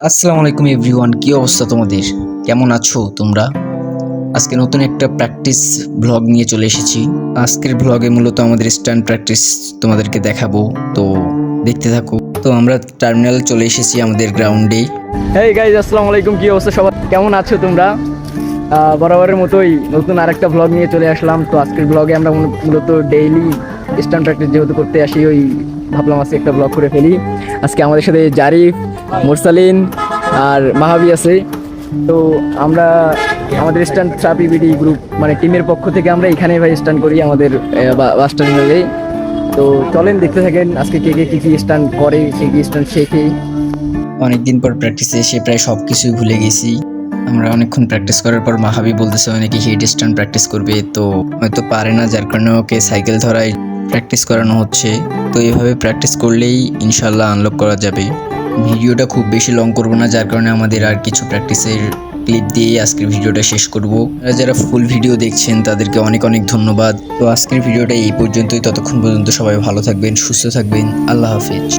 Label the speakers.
Speaker 1: আসসালামু আলাইকুম এভরিওয়ান, কি অবস্থা তোমাদের? কেমন আছো তোমরা? আজকে নতুন একটা প্র্যাকটিস ব্লগ নিয়ে চলে এসেছি। আজকের ব্লগে মূলত আমাদের স্ট্যান্ড প্র্যাকটিস তোমাদেরকে দেখাবো, তো দেখতে থাকো। তো আমরা টার্মিনাল চলে এসেছি আমাদের গ্রাউন্ডে।
Speaker 2: হেই গাইজ, আসসালামু আলাইকুম। কি অবস্থা সবার, কেমন আছো তোমরা? বরাবরের মতোই নতুন আরেকটা ব্লগ নিয়ে চলে আসলাম। তো আজকের ব্লগে আমরা মূলত ডেইলি স্ট্যান্ড প্র্যাকটিস যেহেতু করতে আসি, ওই ভাবলাম আজকে একটা ব্লগ করে ফেলি। আজকে আমাদের সাথে জারিফ, মুরসালিন আর মাহাবি আছে। তো আমরা আমাদের স্ট্যান্ড পিবিডি গ্রুপ মানে টিমের পক্ষ থেকে আমরা এখানে ভাই স্ট্যান্ড করি আমাদের বাস টার্মিনালে। তো চলেন দেখতে থাকেন আজকে কে কে কী স্ট্যান্ড করে, কে কী স্ট্যান্ড শেখে।
Speaker 1: অনেকদিন পর প্র্যাকটিসে এসে প্রায় সব কিছুই ভুলে গেছি। আমরা অনেকক্ষণ প্র্যাকটিস করার পর মাহাবি বলতেছে অনেকে হেড স্ট্যান্ড প্র্যাকটিস করবে, তো হয়তো পারে না, যার কারণে ওকে সাইকেল ধরায় প্র্যাকটিস করানো হচ্ছে। তো এইভাবে প্র্যাকটিস করলেই ইনশাল্লাহ আনলক করা যাবে। ভিডিওটা খুব বেশি লং করব না, যার কারণে আমাদের আর কিছু প্র্যাকটিসের ক্লিপ দিয়েই আজকের ভিডিওটা শেষ করব। যারা ফুল ভিডিও দেখছেন তাদেরকে অনেক অনেক ধন্যবাদ। তো আজকের ভিডিওটা এই পর্যন্তই। ততক্ষণ পর্যন্ত সবাই ভালো থাকবেন, সুস্থ থাকবেন। আল্লাহ হাফেজ।